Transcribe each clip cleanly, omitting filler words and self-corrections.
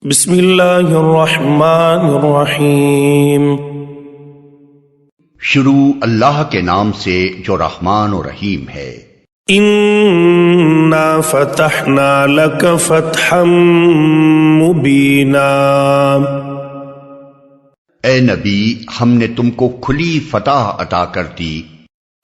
بسم اللہ الرحمن الرحیم۔ شروع اللہ کے نام سے جو رحمان و رحیم ہے۔ انا فتحنا لک فتحا مبینا۔ اے نبی، ہم نے تم کو کھلی فتح عطا کر دی۔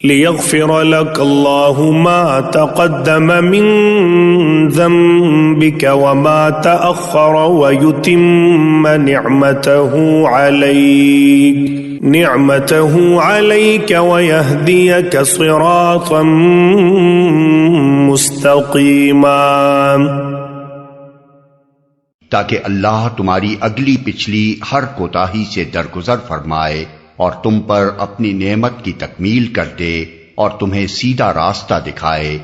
لیغفر لک اللہ ما تقدم من ذنبک وما تأخر ویتم نعمته عليك ويهديك صراطا مستقيما، تاکہ اللہ تمہاری اگلی پچھلی ہر کوتاہی سے درگزر فرمائے اور تم پر اپنی نعمت کی تکمیل کر دے اور تمہیں سیدھا راستہ دکھائے۔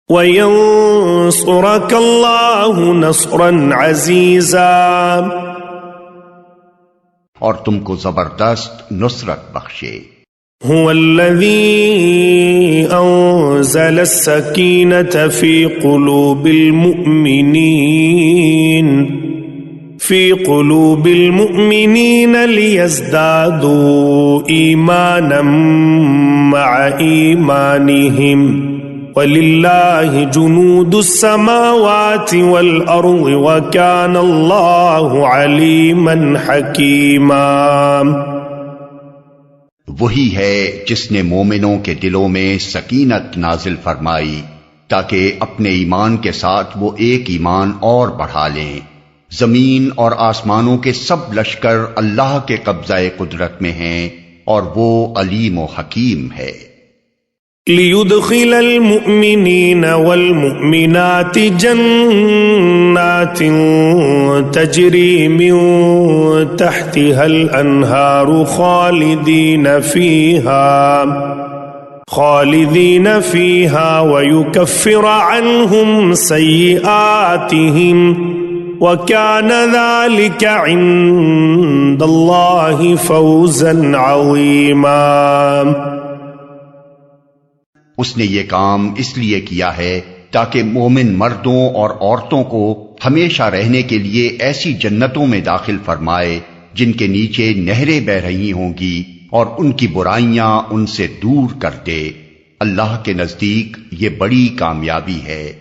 وَيَنصُرَكَ اللَّهُ نَصْرًا عَزِيزًا، اور تم کو زبردست نصرت بخشے۔ هو الذي أنزل السكينة في قلوب المؤمنين ليزدادوا إيمانا مع إيمانهم وَلِلَّهِ جُنُودُ السَّمَاوَاتِ وَالْأَرْضِ وَكَانَ اللَّهُ عَلِيمًا حَكِيمًا۔ وہی ہے جس نے مومنوں کے دلوں میں سکینت نازل فرمائی تاکہ اپنے ایمان کے ساتھ وہ ایک ایمان اور بڑھا لیں۔ زمین اور آسمانوں کے سب لشکر اللہ کے قبضہ قدرت میں ہیں اور وہ علیم و حکیم ہے۔ لِيُدْخِلَ الْمُؤْمِنِينَ وَالْمُؤْمِنَاتِ جَنَّاتٍ تَجْرِي مِن تَحْتِهَا الْأَنْهَارُ خَالِدِينَ فِيهَا وَيُكَفِّرَ عَنْهُمْ سَيِّئَاتِهِمْ وَكَانَ ذَلِكَ عِندَ اللَّهِ فَوْزًا عَظِيمًا۔ اس نے یہ کام اس لیے کیا ہے تاکہ مومن مردوں اور عورتوں کو ہمیشہ رہنے کے لیے ایسی جنتوں میں داخل فرمائے جن کے نیچے نہریں بہہ رہی ہوں گی اور ان کی برائیاں ان سے دور کر دے۔ اللہ کے نزدیک یہ بڑی کامیابی ہے۔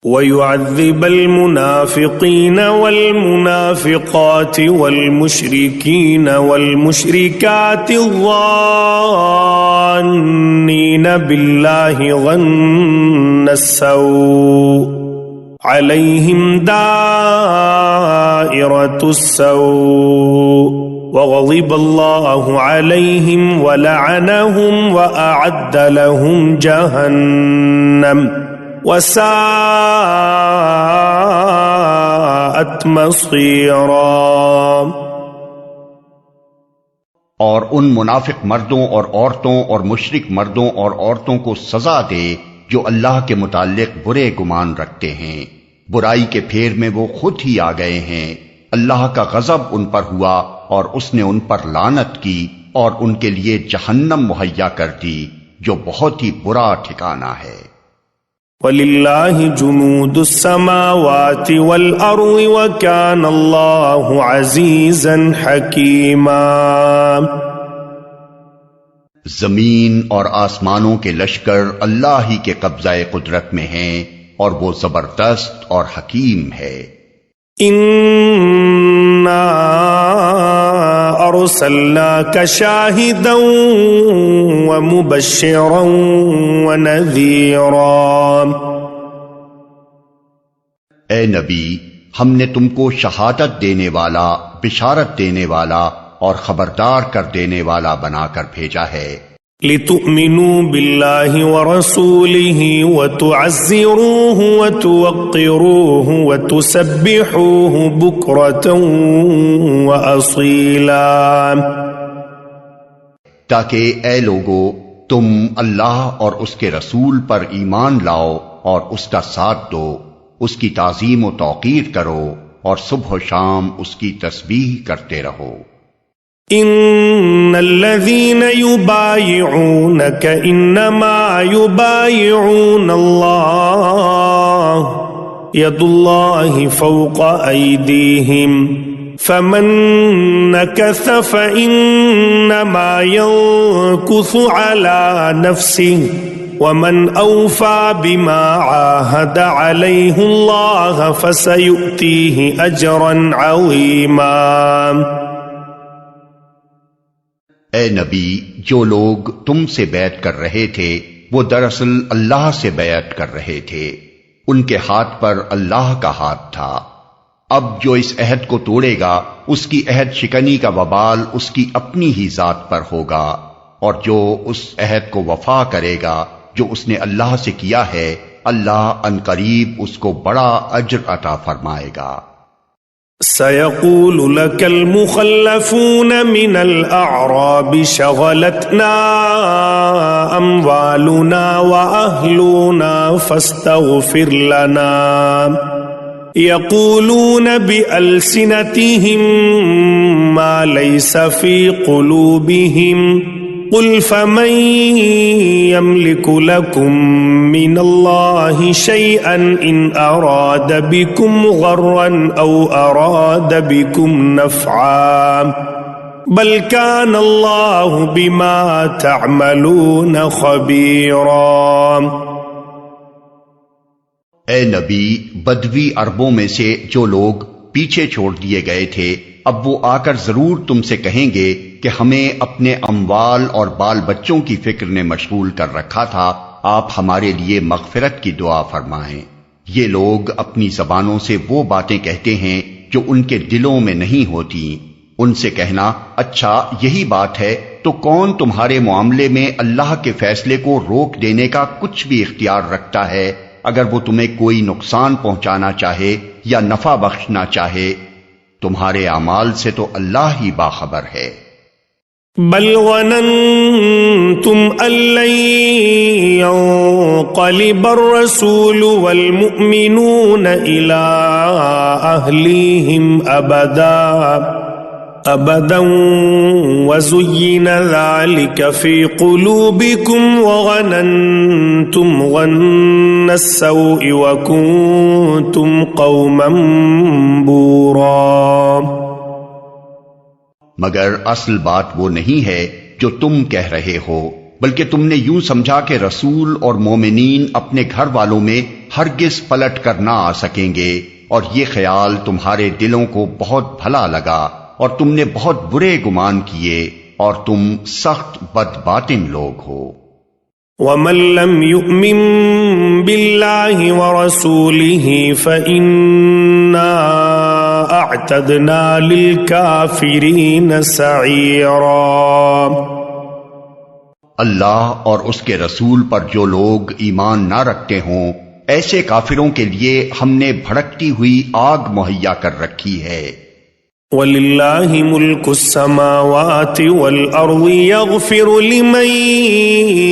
وَيُعَذِّبَ الْمُنَافِقِينَ وَالْمُنَافِقَاتِ وَالْمُشْرِكِينَ وَالْمُشْرِكَاتِ الظَّانِّينَ بِاللَّهِ ظَنَّ السَّوْءِ عَلَيْهِمْ دَائِرَةُ السَّوْءِ وَغَضِبَ اللَّهُ عَلَيْهِمْ وَلَعَنَهُمْ وَأَعَدَّ لَهُمْ جَهَنَّمَ وَسَاءَتْ مَصِيرًا۔ اور ان منافق مردوں اور عورتوں اور مشرک مردوں اور عورتوں کو سزا دے جو اللہ کے متعلق برے گمان رکھتے ہیں۔ برائی کے پھیر میں وہ خود ہی آ گئے ہیں۔ اللہ کا غضب ان پر ہوا اور اس نے ان پر لعنت کی اور ان کے لیے جہنم مہیا کر دی جو بہت ہی برا ٹھکانہ ہے۔ وَلِلَّهِ جُنُودُ السَّمَاوَاتِ وَالْأَرْضِ وَكَانَ اللَّهُ عَزِيزًا حَكِيمًا۔ زمین اور آسمانوں کے لشکر اللہ ہی کے قبضہ قدرت میں ہیں اور وہ زبردست اور حکیم ہے۔ اِنَّا أَرْسَلْنَاكَ شَاهِدًا وَمُبَشِّرًا وَنَذِيرًا۔ اے نبی، ہم نے تم کو شہادت دینے والا، بشارت دینے والا اور خبردار کر دینے والا بنا کر بھیجا ہے۔ لِتُؤْمِنُوا بِاللَّهِ وَرَسُولِهِ وَتُعَزِّرُوهُ وَتُوَقِّرُوهُ وَتُسَبِّحُوهُ بُكْرَةً وَأَصِيلًا، تاکہ اے لوگو تم اللہ اور اس کے رسول پر ایمان لاؤ اور اس کا ساتھ دو، اس کی تعظیم و توقیر کرو اور صبح و شام اس کی تسبیح کرتے رہو۔ ان الذين يبايعونك انما يبايعون الله يد الله فوق أيديهم فمن نكث فإنما ينكث على نفسه ومن أوفى بما عاهد عليه الله فسيؤتيه أجرا عظيما. اے نبی، جو لوگ تم سے بیعت کر رہے تھے وہ دراصل اللہ سے بیعت کر رہے تھے، ان کے ہاتھ پر اللہ کا ہاتھ تھا. اب جو اس عہد کو توڑے گا اس کی عہد شکنی کا وبال اس کی اپنی ہی ذات پر ہوگا، اور جو اس عہد کو وفا کرے گا جو اس نے اللہ سے کیا ہے، اللہ عنقریب اس کو بڑا اجر عطا فرمائے گا. سيقول لك المخلفون من الأعراب شغلتنا أموالنا وأهلنا فاستغفر لنا يقولون بألسنتهم ما ليس في قلوبهم قل فمن يملك لكم من الله شيئا إن أراد بكم غرا أو أراد بكم نفعا بل كان الله بما تعملون خبيرا. اے نبی، بدوی عربوں میں سے جو لوگ پیچھے چھوڑ دیے گئے تھے اب وہ آ کر ضرور تم سے کہیں گے کہ ہمیں اپنے اموال اور بال بچوں کی فکر نے مشغول کر رکھا تھا، آپ ہمارے لیے مغفرت کی دعا فرمائیں. یہ لوگ اپنی زبانوں سے وہ باتیں کہتے ہیں جو ان کے دلوں میں نہیں ہوتی. ان سے کہنا، اچھا یہی بات ہے تو کون تمہارے معاملے میں اللہ کے فیصلے کو روک دینے کا کچھ بھی اختیار رکھتا ہے اگر وہ تمہیں کوئی نقصان پہنچانا چاہے یا نفع بخشنا چاہے؟ تمہارے اعمال سے تو اللہ ہی باخبر ہے. بل ظننتم أن لن ينقلب الرسول والمؤمنون إلى أهليهم أبدا وزين ذلك في قلوبكم وظننتم ظن السوء وكنتم قوما بورا. مگر اصل بات وہ نہیں ہے جو تم کہہ رہے ہو، بلکہ تم نے یوں سمجھا کہ رسول اور مومنین اپنے گھر والوں میں ہرگز پلٹ کر نہ آ سکیں گے، اور یہ خیال تمہارے دلوں کو بہت بھلا لگا اور تم نے بہت برے گمان کیے، اور تم سخت بد باطن لوگ ہو. وَمَن لَّمْ يُؤْمِن بِاللَّهِ وَرَسُولِهِ فَإِنَّا أَعْتَدْنَا لِلْكَافِرِينَ سَعِيرًا. اللہ اور اس کے رسول پر جو لوگ ایمان نہ رکھتے ہوں ایسے کافروں کے لیے ہم نے بھڑکتی ہوئی آگ مہیا کر رکھی ہے. وَلِلَّهِ مُلْكُ السَّمَاوَاتِ وَالْأَرْضِ يَغْفِرُ لِمَن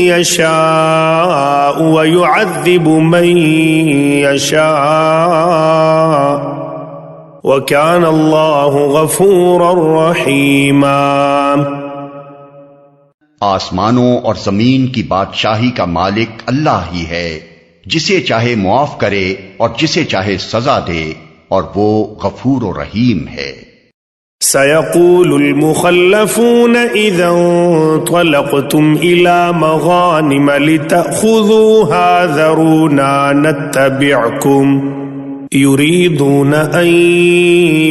يَشَاءُ وَيُعَذِّبُ مَن يَشَاءُ وَكَانَ اللَّهُ غَفُورًا رَّحِيمًا. آسمانوں اور زمین کی بادشاہی کا مالک اللہ ہی ہے، جسے چاہے معاف کرے اور جسے چاہے سزا دے، اور وہ غفور و رحیم ہے. سيقول المخلفون إذا انطلقتم إلى مغانم لتأخذوها ذرونا نتبعكم يريدون أن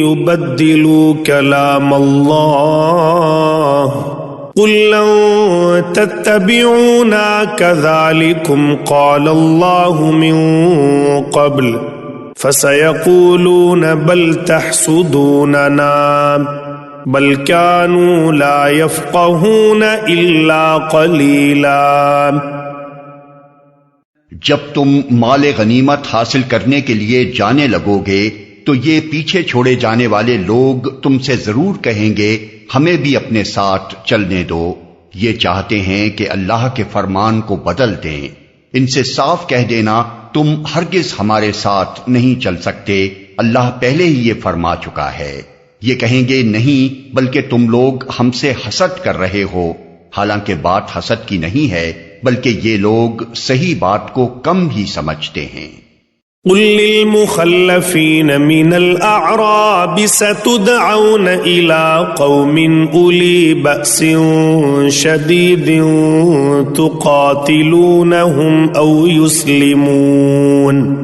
يبدلوا كلام الله قل لن تتبعونا كذلكم قال الله من قبل فسيقولون بل تحسدوننا بل كانوا لا يفقهون إلا قليلا. جب تم مال غنیمت حاصل کرنے کے لیے جانے لگو گے تو یہ پیچھے چھوڑے جانے والے لوگ تم سے ضرور کہیں گے ہمیں بھی اپنے ساتھ چلنے دو، یہ چاہتے ہیں کہ اللہ کے فرمان کو بدل دیں. ان سے صاف کہہ دینا تم ہرگز ہمارے ساتھ نہیں چل سکتے، اللہ پہلے ہی یہ فرما چکا ہے. یہ کہیں گے نہیں، بلکہ تم لوگ ہم سے حسد کر رہے ہو، حالانکہ بات حسد کی نہیں ہے بلکہ یہ لوگ صحیح بات کو کم ہی سمجھتے ہیں. قل للمخلفين من الأعراب ستدعون إلى قوم أولي بأس شديد تقاتلونهم أو يسلمون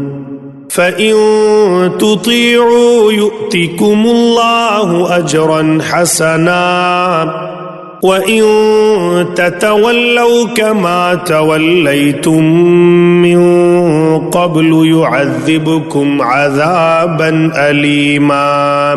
فإن تطيعوا يؤتكم الله أجرا حسنا وَإِن تَتَوَلَّوْا كَمَا تَوَلَّيْتُم مِّن قَبْلُ يُعَذِّبْكُمْ عَذَابًا أَلِيمًا۔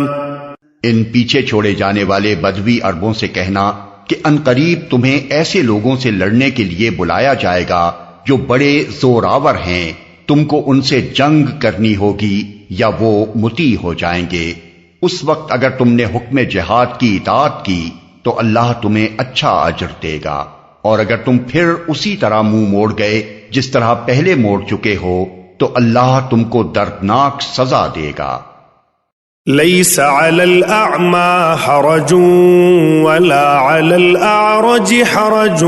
ان پیچھے چھوڑے جانے والے بدوی عربوں سے کہنا کہ عنقریب تمہیں ایسے لوگوں سے لڑنے کے لیے بلایا جائے گا جو بڑے زوراور ہیں، تم کو ان سے جنگ کرنی ہوگی یا وہ مطیع ہو جائیں گے۔ اس وقت اگر تم نے حکم جہاد کی اطاعت کی تو اللہ تمہیں اچھا اجر دے گا، اور اگر تم پھر اسی طرح منہ موڑ گئے جس طرح پہلے موڑ چکے ہو تو اللہ تم کو دردناک سزا دے گا۔ ليس على الأعمى حرج ولا على الأعرج حرج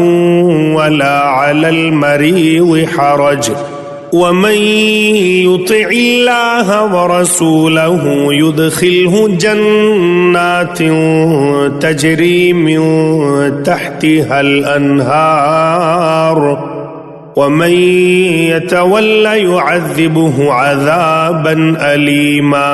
ولا على المريض حرج ومن يطع الله ورسوله يدخله جنات تجري من تحتها الأنهار ومن يتول يعذبه عذابا أليما۔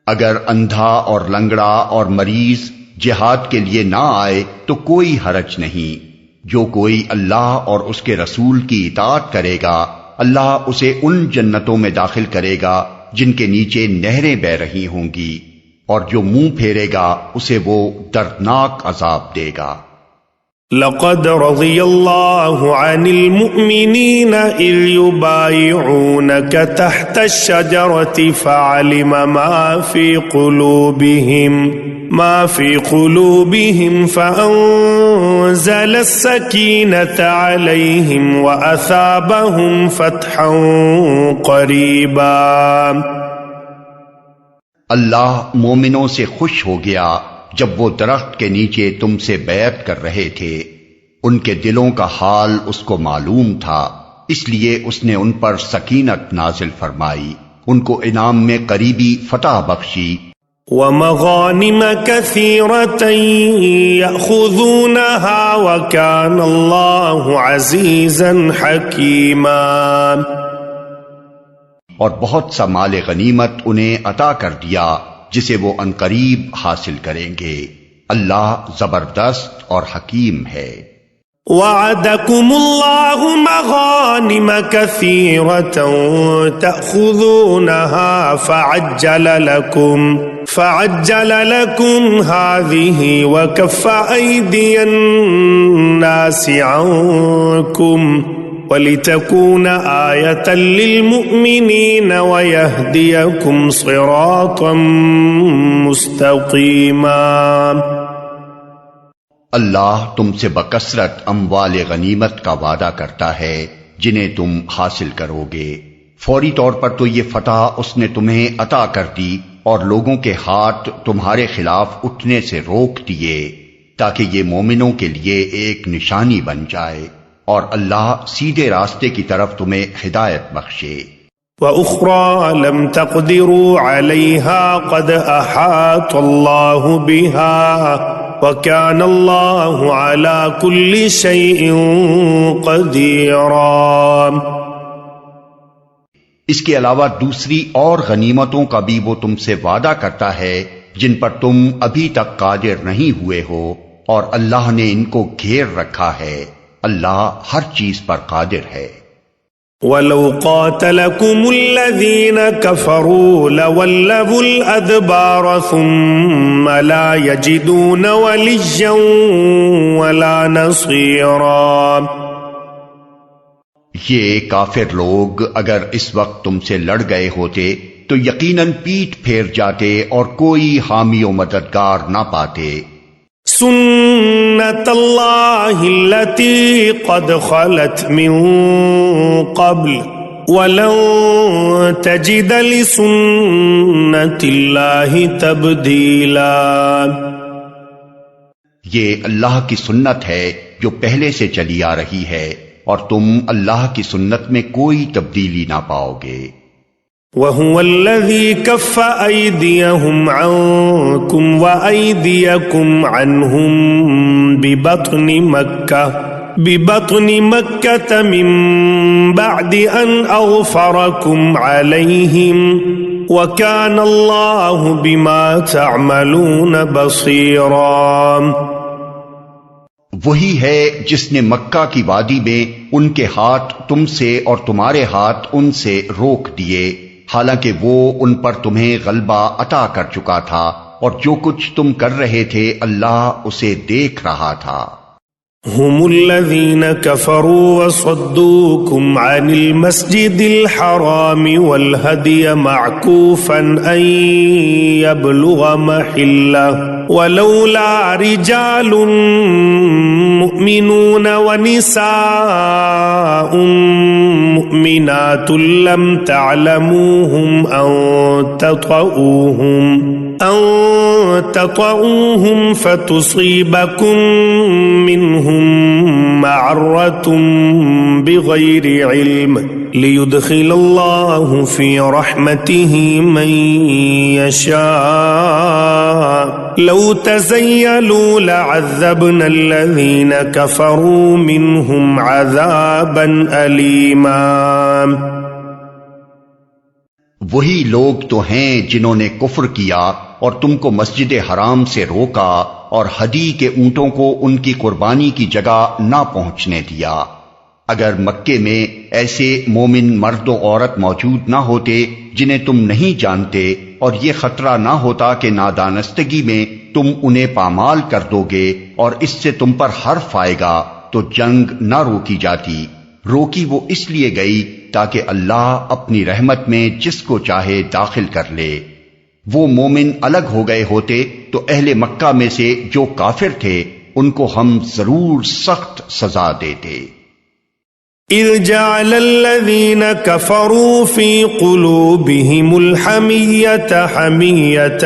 اگر اندھا اور لنگڑا اور مریض جہاد کے لیے نہ آئے تو کوئی حرج نہیں۔ جو کوئی اللہ اور اس کے رسول کی اطاعت کرے گا اللہ اسے ان جنتوں میں داخل کرے گا جن کے نیچے نہریں بہہ رہی ہوں گی، اور جو منہ پھیرے گا اسے وہ دردناک عذاب دے گا۔ لقد رضي الله عن المؤمنين إذ يبايعونك تحت الشجرة فعلم ما في قلوبهم فأنزل السكينة عليهم وأثابهم فتحا قريبا۔ اللہ مومنوں سے خوش ہو گیا جب وہ درخت کے نیچے تم سے بیعت کر رہے تھے، ان کے دلوں کا حال اس کو معلوم تھا، اس لیے اس نے ان پر سکینت نازل فرمائی، ان کو انعام میں قریبی فتح بخشی۔ وَمَغَانِمَ كَثِيرَةً يَأْخُذُونَهَا وَكَانَ اللَّهُ عَزِيزًا حَكِيمًا۔ اور بہت سا مال غنیمت انہیں عطا کر دیا جسے وہ عنقریب حاصل کریں گے، اللہ زبردست اور حکیم ہے۔ وعدكم الله مغانم كثيرة تأخذونها فعجل لكم هذه وكف أيدي الناس عنكم وَلِتَكُونَ آيَةً لِّلْمُؤْمِنِينَ وَيَهْدِيَكُمْ صِرَاطًا مُسْتَقِيمًا۔ اللہ تم سے بکثرت اموال غنیمت کا وعدہ کرتا ہے جنہیں تم حاصل کرو گے۔ فوری طور پر تو یہ فتح اس نے تمہیں عطا کر دی اور لوگوں کے ہاتھ تمہارے خلاف اٹھنے سے روک دیے تاکہ یہ مومنوں کے لیے ایک نشانی بن جائے، اور اللہ سیدھے راستے کی طرف تمہیں ہدایت بخشے۔ وَأُخْرَى لَمْ تَقْدِرُوا عَلَيْهَا قَدْ أَحَاطَ اللَّهُ بِهَا وَكَانَ اللَّهُ عَلَى كُلِّ شَيْءٍ قَدِيرًا۔ اس کے علاوہ دوسری اور غنیمتوں کا بھی وہ تم سے وعدہ کرتا ہے جن پر تم ابھی تک قادر نہیں ہوئے ہو، اور اللہ نے ان کو گھیر رکھا ہے، اللہ ہر چیز پر قادر ہے۔ وَلَوْ قَاتَلَكُمُ الَّذِينَ كَفَرُوا لَوَلَّوُا الْأَدْبَارَ ثُمَّ لَا يَجِدُونَ وَلِيًّا وَلَا نَصِيرًا۔ یہ کافر لوگ اگر اس وقت تم سے لڑ گئے ہوتے تو یقیناً پیٹھ پھیر جاتے اور کوئی حامی و مددگار نہ پاتے۔ سنت اللہ التي قد خلت من قبل ولن تجد لسنت اللہ تبدیلا۔ یہ اللہ کی سنت ہے جو پہلے سے چلی آ رہی ہے، اور تم اللہ کی سنت میں کوئی تبدیلی نہ پاؤ گے۔ وَهُوَ الَّذِي كَفَّ أَيْدِيَهُمْ عَنكُمْ وَأَيْدِيَكُمْ عَنْهُمْ بِبَطْنِ مَكَّةَ مِنْ بَعْدِ أَنْ أَغْفَرَكُمْ عَلَيْهِمْ وَكَانَ اللَّهُ بِمَا تَعْمَلُونَ بَصِيرًا۔ وہی ہے جس نے مکہ کی وادی میں ان کے ہاتھ تم سے اور تمہارے ہاتھ ان سے روک دیے، حالانکہ وہ ان پر تمہیں غلبہ عطا کر چکا تھا، اور جو کچھ تم کر رہے تھے اللہ اسے دیکھ رہا تھا۔ هم الذين كفروا وصدوكم عن المسجد الحرام والهدي معكوفا أن يبلغ محله ولولا رجال مؤمنون ونساء مؤمنات لم تعلموهم أن تطؤوهم فتصيبكم منهم معرة بغير علم ليدخل الله في رحمته من يشاء لو تزيلوا لعذبنا الذين كفروا منهم عذابا أليما۔ وہی لوگ تو ہیں جنہوں نے کفر کیا اور تم کو مسجد حرام سے روکا اور ہدی کے اونٹوں کو ان کی قربانی کی جگہ نہ پہنچنے دیا۔ اگر مکے میں ایسے مومن مرد و عورت موجود نہ ہوتے جنہیں تم نہیں جانتے، اور یہ خطرہ نہ ہوتا کہ نادانستگی میں تم انہیں پامال کر دو گے اور اس سے تم پر حرف آئے گا، تو جنگ نہ روکی جاتی۔ روکی وہ اس لیے گئی تاکہ اللہ اپنی رحمت میں جس کو چاہے داخل کر لے۔ وہ مومن الگ ہو گئے ہوتے تو اہل مکہ میں سے جو کافر تھے ان کو ہم ضرور سخت سزا دیتے۔ اذ جعل الذين كفروا في قلوبهم الحمية حمية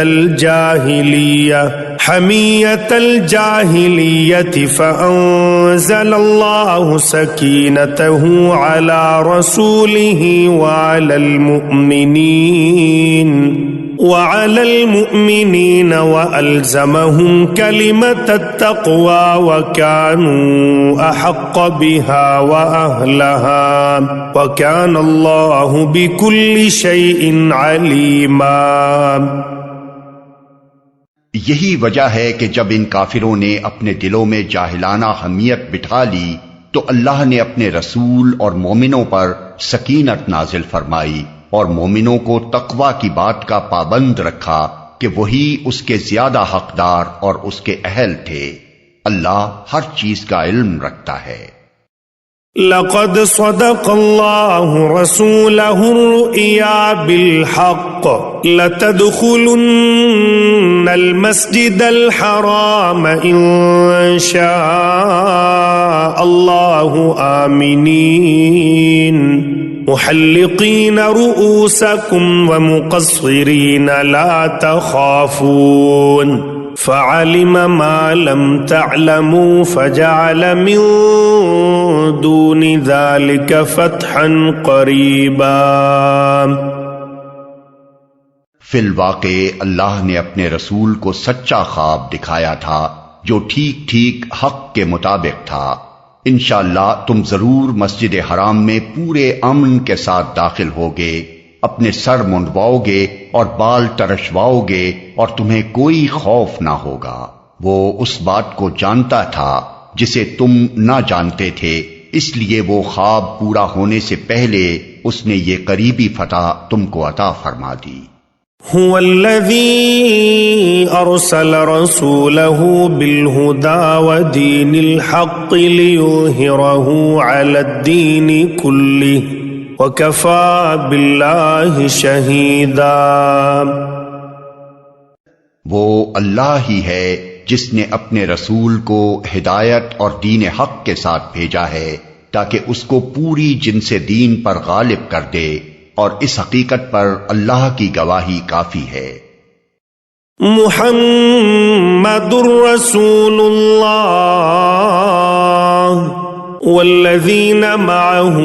الجاهلية فأنزل الله سكينته على رسوله وعلى المؤمنين وألزمهم كلمة التقوى وكانوا أحق بها وأهلها وكان الله بكل شيء عليما۔ یہی وجہ ہے کہ جب ان کافروں نے اپنے دلوں میں جاہلانہ حمیت بٹھا لی تو اللہ نے اپنے رسول اور مومنوں پر سکینت نازل فرمائی اور مومنوں کو تقوی کی بات کا پابند رکھا کہ وہی اس کے زیادہ حقدار اور اس کے اہل تھے۔ اللہ ہر چیز کا علم رکھتا ہے۔ لقد صدق الله رسوله الرؤيا بالحق لتدخلن المسجد الحرام إن شاء الله آمنين محلقين رؤوسكم ومقصرين لا تخافون فعلم ما لم تعلموا فجعل من دون ذلك فتحا قریبا۔ فی الواقع اللہ نے اپنے رسول کو سچا خواب دکھایا تھا جو ٹھیک ٹھیک حق کے مطابق تھا۔ انشاءاللہ تم ضرور مسجد حرام میں پورے امن کے ساتھ داخل ہوگے، اپنے سر منڈواؤ گے اور بال ترشواؤ گے اور تمہیں کوئی خوف نہ ہوگا۔ وہ اس بات کو جانتا تھا جسے تم نہ جانتے تھے، اس لیے وہ خواب پورا ہونے سے پہلے اس نے یہ قریبی فتح تم کو عطا فرما دی۔ هو الذي أرسل رسوله بالهدى ودين الحق ليظهره على الدين كله وكفى بالله شهيدا۔ وہ اللہ ہی ہے جس نے اپنے رسول کو ہدایت اور دین حق کے ساتھ بھیجا ہے تاکہ اس کو پوری جنس دین پر غالب کر دے، اور اس حقیقت پر اللہ کی گواہی کافی ہے۔ محمد رسول اللہ والذين معه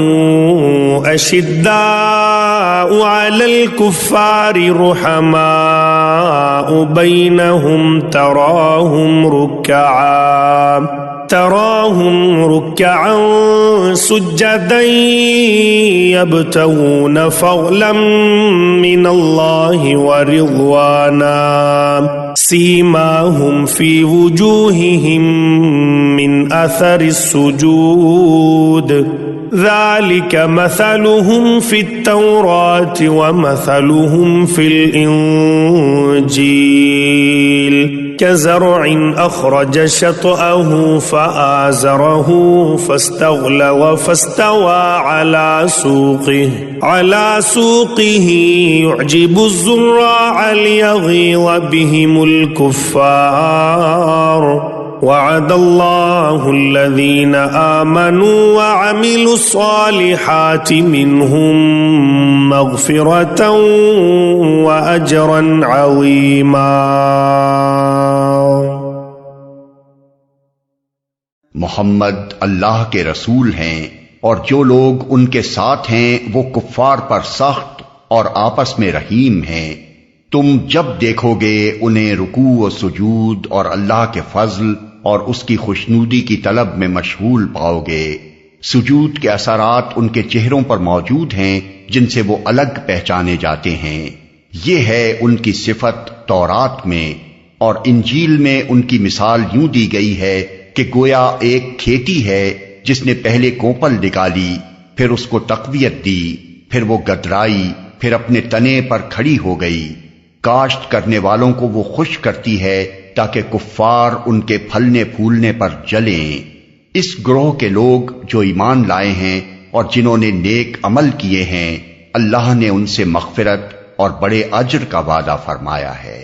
أشداء على الكفار رحماء بينهم تراهم ركعا سجدا يبتغون فضلا من الله ورضوانا سيماهم في وجوههم من أثر السجود ذلك مثلهم في التوراة ومثلهم في الإنجيل كزرع أخرج شطأه فآزره فاستغلظ فاستوى على سوقه يعجب الزراع ليغيظ بهم الكفار وعد الله الذين آمنوا وعملوا الصالحات منهم مغفرة وأجرا عظيما۔ محمد اللہ کے رسول ہیں اور جو لوگ ان کے ساتھ ہیں وہ کفار پر سخت اور آپس میں رحیم ہیں۔ تم جب دیکھو گے انہیں رکوع و سجود اور اللہ کے فضل اور اس کی خوشنودی کی طلب میں مشغول پاؤ گے۔ سجود کے اثرات ان کے چہروں پر موجود ہیں جن سے وہ الگ پہچانے جاتے ہیں۔ یہ ہے ان کی صفت تورات میں، اور انجیل میں ان کی مثال یوں دی گئی ہے کہ گویا ایک کھیتی ہے جس نے پہلے کوپل نکالی، پھر اس کو تقویت دی، پھر وہ گدرائی، پھر اپنے تنے پر کھڑی ہو گئی۔ کاشت کرنے والوں کو وہ خوش کرتی ہے تاکہ کفار ان کے پھلنے پھولنے پر جلیں۔ اس گروہ کے لوگ جو ایمان لائے ہیں اور جنہوں نے نیک عمل کیے ہیں، اللہ نے ان سے مغفرت اور بڑے اجر کا وعدہ فرمایا ہے۔